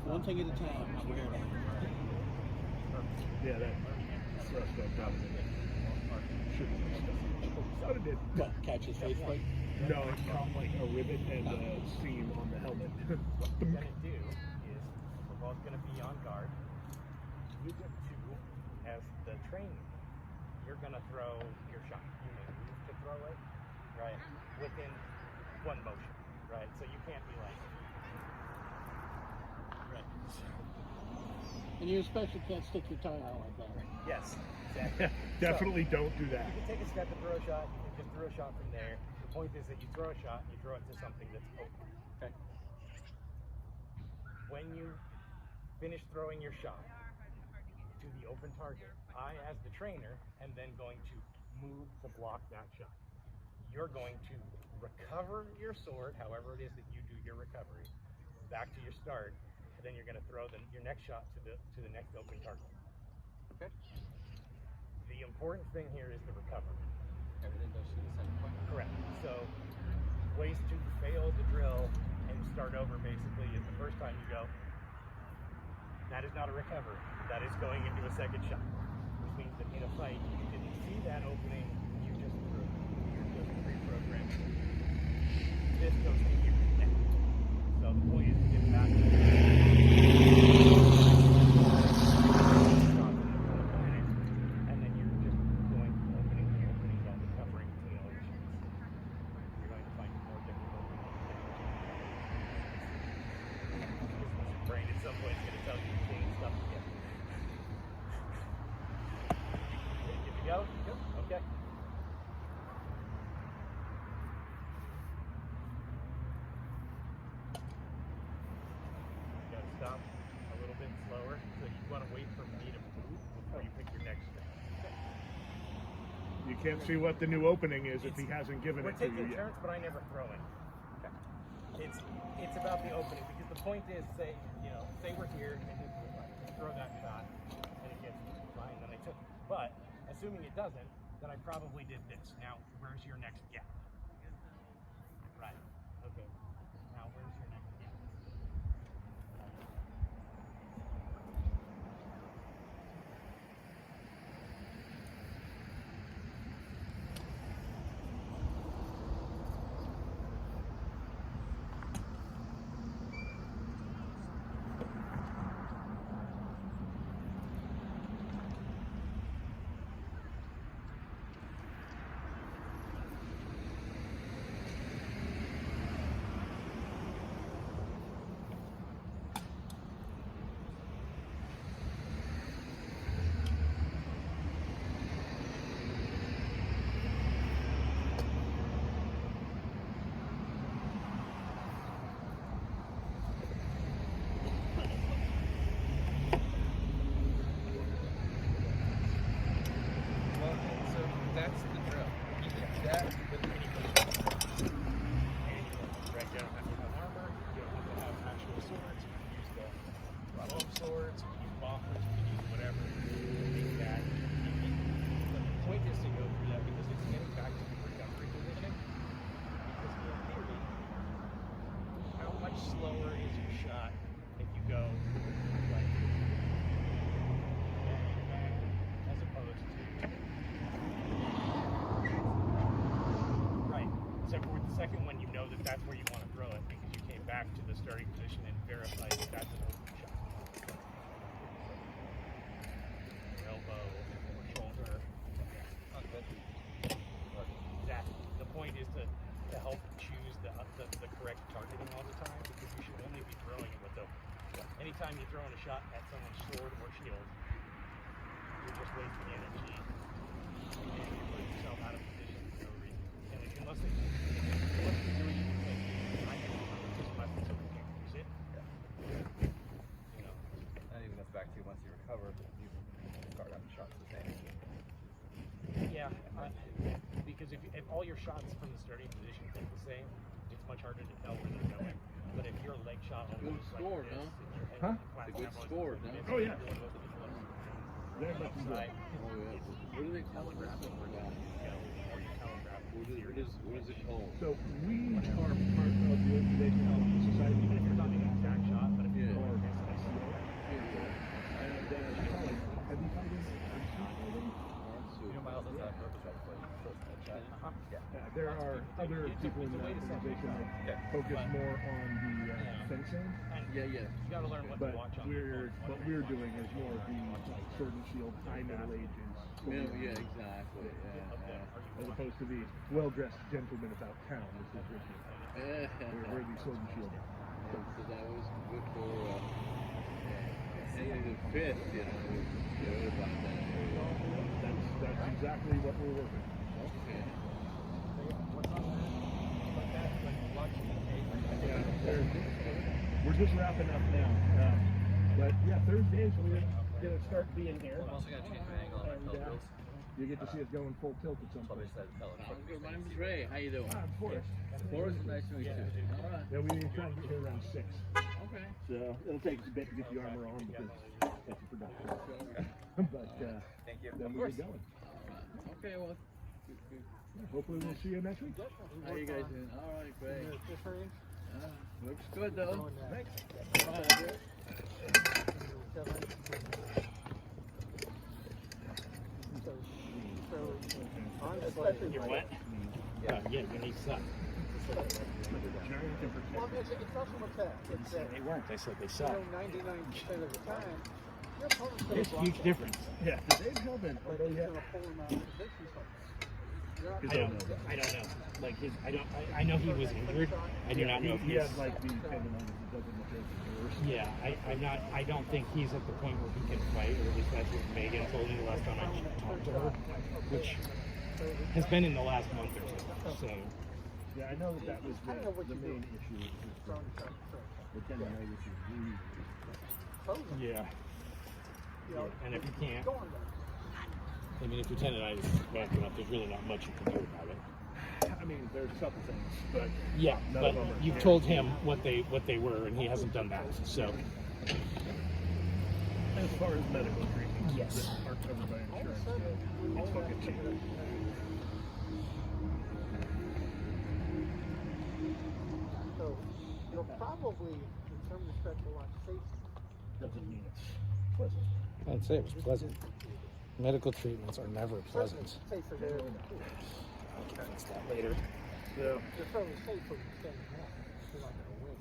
One thing at a time. Swear it out. Yeah, that thrust that probably shouldn't have stuff. But it did. What? Catch his face plate? No, it caught like a rivet and a seam on the helmet. What we're going to do is, we're both going to be on guard. You get to, as the trainer, you're going to throw your shot. You may move to throw it, right, within one motion, right? So you can't be like, Right. And you especially can't stick your tongue out like that. yes, exactly. Definitely don't do that. You can take a step and throw a shot. You can just throw a shot from there. The point is that you throw a shot and you throw it to something that's open. Okay. When you finish throwing your shot to the open target, I, as the trainer, am then going to move to block that shot. You're going to recover your sword, however it is that you do your recovery, back to your start, and then you're going to throw your next shot to the next open target. Okay. The important thing here is the recovery. Everything goes to the same point. Correct. So ways to fail the drill and start over basically is the first time you go, that is not a recovery. That is going into a second shot. Which means that in a fight, you didn't see that opening, you just threw it. You're just pre-programmed. This goes to here now. So the point is to get back to and then you're just going from opening to opening while recovering between all your shots. You're going to find it more difficult than your brain at some point is going to tell you clean stuff again. Good to go? Good? Okay. You got to stop a little bit slower. So you want to wait for me to move before you pick your next step. You can't see what the new opening is if he hasn't given We're it to taking you yet. turns, but I never throw any. It's about the opening because the point is, say we're here and this is like, throw that shot and it gets fine, then I took it. But assuming it doesn't, then I probably did this. Now, where's your next gap? Right. Okay. Now, where's your next gap? That's the drill. That, but then you Right, you don't have to have armor, you don't have to have actual swords, you can use the foam swords, you can use boffers, you can use whatever. Make that easy. But the point is to go through that because it's getting back to the recovery position. Because in theory, how much slower is your shot if you go like bang, bang, as opposed to right. Except for with the second one, you know that that's where you want to throw it because you came back to the starting position and verified that that's an open shot. Your elbow or shoulder. Exactly. The point is to help choose the correct targeting all the time because you should only be throwing it with open. Anytime you're throwing a shot at someone's sword or shield, you're just wasting energy and you're putting yourself out of position for no reason. And unless they do it, you can say, I can just my specific use it. You know. That even goes back to once you recover, you start having shots the same. Yeah, because if all your shots from the starting position look the same, it's much harder to tell where they're going. But if your leg shot always Good score, like this, huh? and your head Huh? flat It's a good down score, like this, huh? Oh, yeah. you're doing most of the Very much so. outside, Oh, yeah. What do they call it? I forgot. or you telegraph. What is it called? So we are part of the Education Element Society. Even if you're not an exact shot, but if you Yeah. go against a heavy fighting, You know, Miles has that purpose right before you close that chat. there are other people in the organization that focus more on the fencing. You gotta learn what But to watch on. what we're doing is more of the sword and shield high middle ages. Exactly. As opposed to the well-dressed gentleman about town, this is Richard. We're the sword and shield. So that was good for Henry the Fifth, you know, we heard about that. That's exactly what we're working on. Okay. Yeah, we're just wrapping up now. But yeah, Thursdays we're gonna start being here. I'm also going to change my angle on my And, pelvis. you get to see us going full tilt at some So I point. decided to tell Sounds good. My it. name's Ray. How you doing? Ah, Forrest. Forrest, nice to meet you. All right. Yeah, we try to get here around 6. Okay. So it'll take us a bit to get the armor on because that's a production. But Thank you. then we'll get going. Okay, well, good. Hopefully we'll see you next week. How you guys doing? All right, great. Difference. Looks good though. Thanks. Especially You're wet? Yeah, you need sun. Well, it's not so much that. It's that, They weren't. They said they you suck. know, 99% of the time, your opponent's going There's to a huge difference. Yeah, Dave Hillman, But although he's yeah, going to pull him out of position. You're not Is I that- gonna- don't know. Like I know he was injured. I do not know if he he's. has like the tendonitis that doesn't material worse. Yeah, I don't think he's at the point where he can fight, or at least that's what Megan told me the last time I talked to her, which has been in the last month or so. So Yeah, I know that was I don't know what the you main do. issue. Is Throwing shot, the tendonitis is really frozen. yeah, You know, and if you can't, go on there. I mean, if your tendonitis is backing up, there's really not much you can do about it. I mean, there's a couple things, but Yeah, none but of them are you've told him what they were, and he hasn't done that. So as far as medical treatments Yes. that aren't covered by insurance, it's fucking cheap. So you'll probably, in some respects, a lot safer. Doesn't mean it's pleasant. I'd say it was pleasant. Medical treatments are never pleasant. Safer there. I'll get into that later. So You're fairly safe when you're standing up. You're not going to win.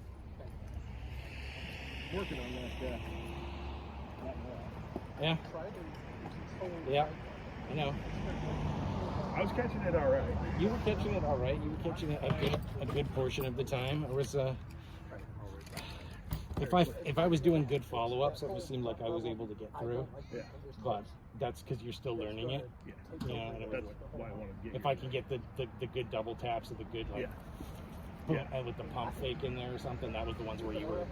working on that wall. Yeah, Try to control. yeah, I know. I was catching it all right. You were catching it all right. You were catching it a good portion of the time. It was if I was doing good follow-ups, it seemed like I was able to get through. Yeah. But that's because you're still learning it. Yeah. You know, and it was, That's why I wanted to get if I can get the good double taps or the good like Yeah. with the pump fake in there or something, that was the ones where you were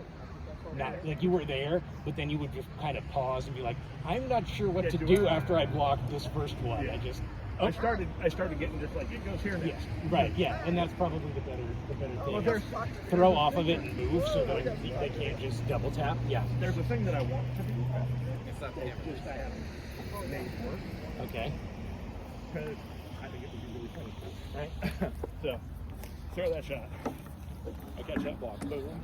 not like you were there, but then you would just kind of pause and be like, I'm not sure what to do after I blocked this first one. Yeah. I just I started getting just like it goes here yeah, next. right, yeah, and that's probably the better Well, thing. there's Throw off of it and move so that they can't just double tap. Yeah. there's a thing that I want to do. It's not the It's camera. just I haven't made it work Okay. because I think it would be really funny. Right. So throw that shot. I catch that block. Boom.